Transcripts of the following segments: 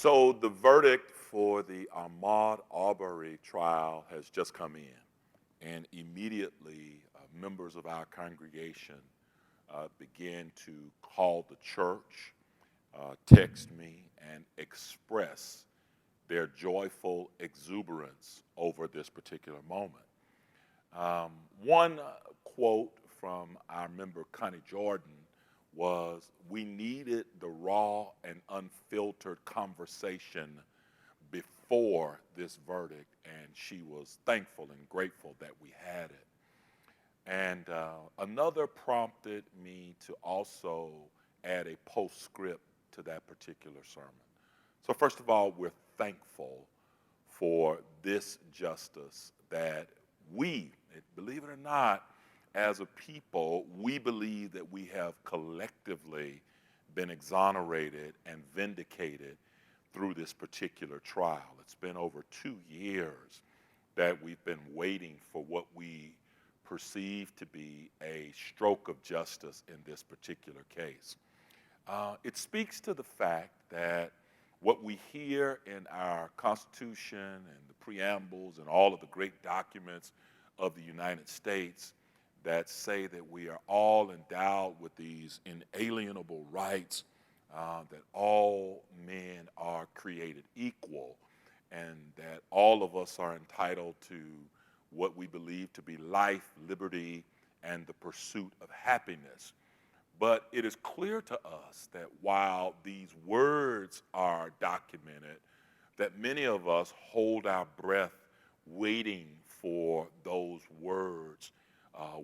So the verdict for the Ahmaud Arbery trial has just come in, and immediately members of our congregation began to call the church, text me, and express their joyful exuberance over this particular moment. One quote from our member Connie Jordan was, "We needed the raw and unfiltered conversation before this verdict," and she was thankful and grateful that we had it. And another prompted me to also add a postscript to that particular sermon. So first of all, we're thankful for this justice that we, believe it or not, as a people, we believe that we have collectively been exonerated and vindicated through this particular trial. It's been over 2 years that we've been waiting for what we perceive to be a stroke of justice in this particular case. It speaks to the fact that what we hear in our Constitution and the preambles and all of the great documents of the United States that say that we are all endowed with these inalienable rights, that all men are created equal, and that all of us are entitled to what we believe to be life, liberty, and the pursuit of happiness. But it is clear to us that while these words are documented, that many of us hold our breath waiting for those words,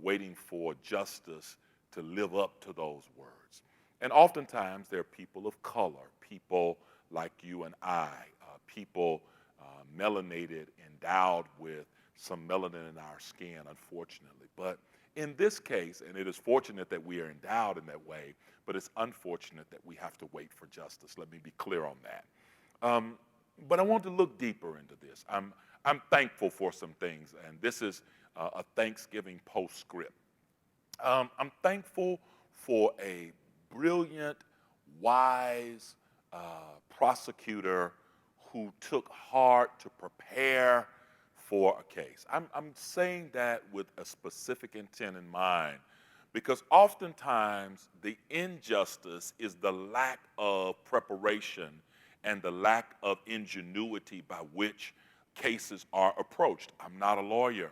waiting for justice to live up to those words. And oftentimes there are people of color, people like you and I, people melanated, endowed with some melanin in our skin, unfortunately. But in this case, and it is fortunate that we are endowed in that way, but it's unfortunate that we have to wait for justice. Let me be clear on that. But I want to look deeper into this. I'm thankful for some things, and this is a Thanksgiving postscript. I'm thankful for a brilliant, wise prosecutor who took heart to prepare for a case. I'm saying that with a specific intent in mind, because oftentimes the injustice is the lack of preparation and the lack of ingenuity by which cases are approached. I'm not a lawyer,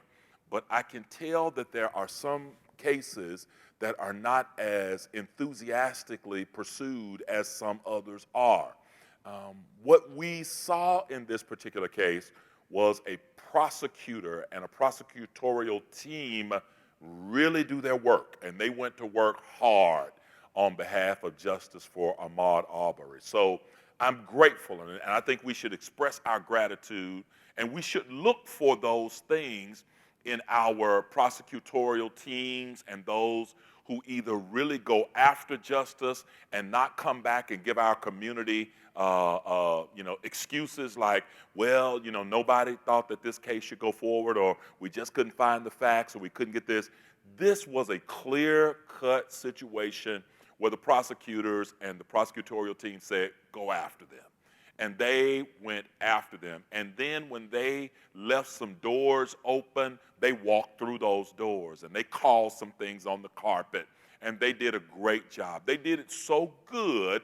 but I can tell that there are some cases that are not as enthusiastically pursued as some others are. What we saw in this particular case was a prosecutor and a prosecutorial team really do their work, and they went to work hard on behalf of justice for Ahmaud Arbery. So I'm grateful, and I think we should express our gratitude, and we should look for those things in our prosecutorial teams and those who either really go after justice and not come back and give our community excuses like, well, nobody thought that this case should go forward, or we just couldn't find the facts, or we couldn't get this. This was a clear-cut situation where the prosecutors and the prosecutorial team said, go after them. And they went after them. And then when they left some doors open, they walked through those doors and they called some things on the carpet. And they did a great job. They did it so good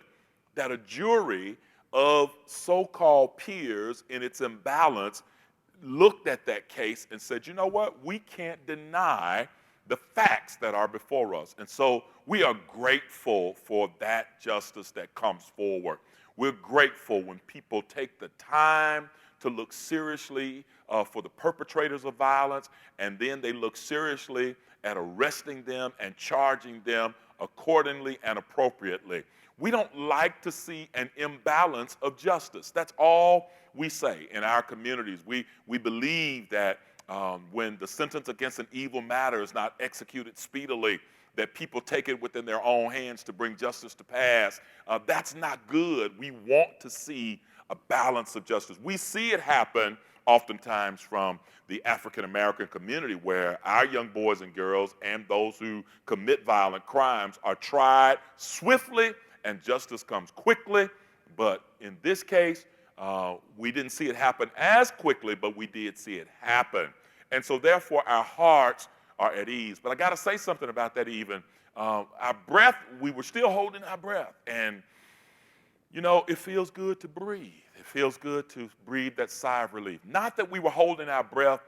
that a jury of so-called peers in its imbalance looked at that case and said, you know what, we can't deny the facts that are before us. And so we are grateful for that justice that comes forward. We're grateful when people take the time to look seriously for the perpetrators of violence, and then they look seriously at arresting them and charging them accordingly and appropriately. We don't like to see an imbalance of justice. That's all we say in our communities. We believe that when the sentence against an evil matter is not executed speedily, that people take it within their own hands to bring justice to pass. That's not good. We want to see a balance of justice. We see it happen oftentimes from the African American community, where our young boys and girls and those who commit violent crimes are tried swiftly and justice comes quickly. But in this case, We didn't see it happen as quickly, but we did see it happen. And so therefore our hearts are at ease. But I got to say something about that even. Our breath, we were still holding our breath. And, you know, it feels good to breathe. It feels good to breathe that sigh of relief. Not that we were holding our breath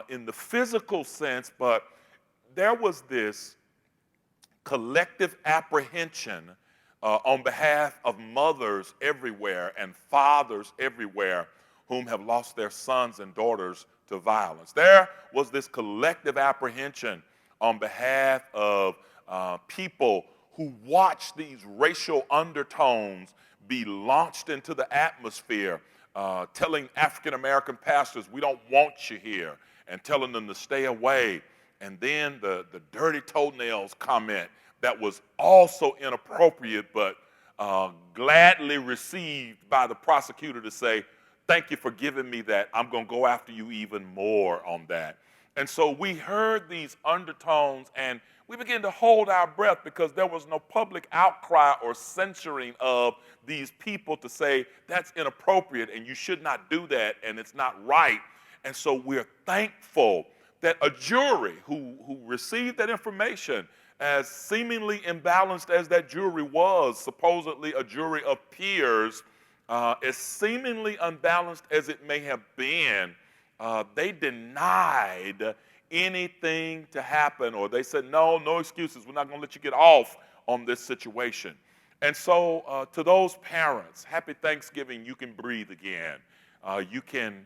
in the physical sense, but there was this collective apprehension on behalf of mothers everywhere and fathers everywhere whom have lost their sons and daughters to violence. There was this collective apprehension on behalf of people who watched these racial undertones be launched into the atmosphere, telling African American pastors, we don't want you here, and telling them to stay away. And then the dirty toenails comment that was also inappropriate, but gladly received by the prosecutor to say, thank you for giving me that. I'm going to go after you even more on that. And so we heard these undertones and we began to hold our breath because there was no public outcry or censoring of these people to say that's inappropriate and you should not do that and it's not right. And so we're thankful that a jury who received that information, as seemingly imbalanced as that jury was, supposedly a jury of peers, as seemingly unbalanced as it may have been, they denied anything to happen, or they said, no excuses, we're not going to let you get off on this situation. And so to those parents, happy Thanksgiving. You can breathe again. You can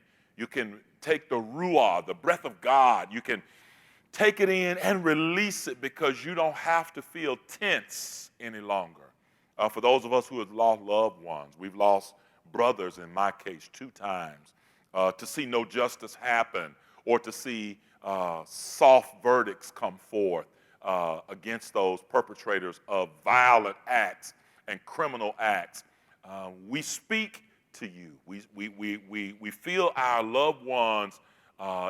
take the ruah, the breath of God. You can take it in and release it because you don't have to feel tense any longer. For those of us who have lost loved ones, we've lost brothers, in my case, 2 times, to see no justice happen or to see soft verdicts come forth against those perpetrators of violent acts and criminal acts. We speak to you. We feel our loved ones,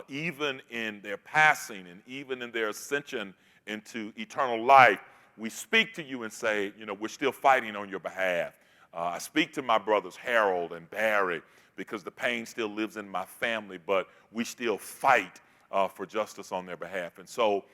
even in their passing and even in their ascension into eternal life. We speak to you and say, you know, we're still fighting on your behalf. I speak to my brothers Harold and Barry because the pain still lives in my family, but we still fight for justice on their behalf. And so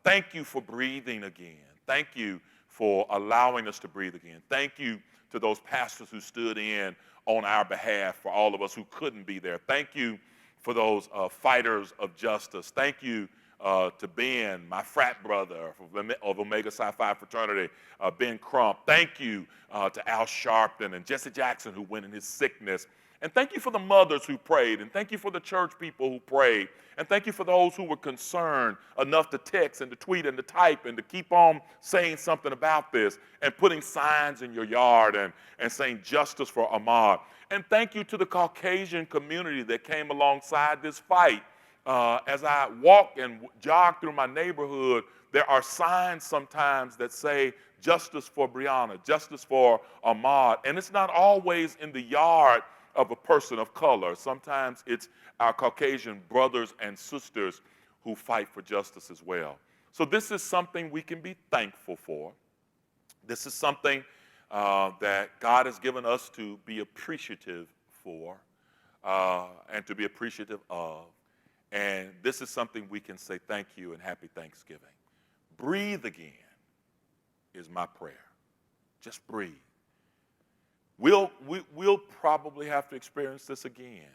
thank you for breathing again. Thank you for allowing us to breathe again. Thank you to those pastors who stood in on our behalf for all of us who couldn't be there. Thank you for those fighters of justice. Thank you to Ben, my frat brother of Omega Psi Phi fraternity, Ben Crump. Thank you to Al Sharpton and Jesse Jackson who went in his sickness. And thank you for the mothers who prayed. And thank you for the church people who prayed. And thank you for those who were concerned enough to text and to tweet and to type and to keep on saying something about this and putting signs in your yard and saying justice for Ahmaud. And thank you to the Caucasian community that came alongside this fight. As I walk and jog through my neighborhood, there are signs sometimes that say justice for Breonna, justice for Ahmaud. And it's not always in the yard of a person of color. Sometimes it's our Caucasian brothers and sisters who fight for justice as well. So this is something we can be thankful for. This is something that God has given us to be appreciative for and to be appreciative of. And this is something we can say thank you and happy Thanksgiving. Breathe again is my prayer. Just breathe. We'll probably have to experience this again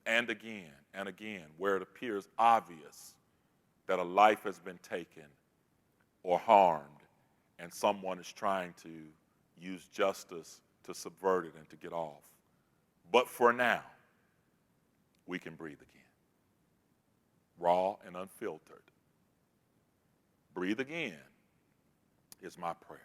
and again and again, where it appears obvious that a life has been taken or harmed and someone is trying to use justice to subvert it and to get off. But for now, we can breathe again. Raw and unfiltered. Breathe again is my prayer.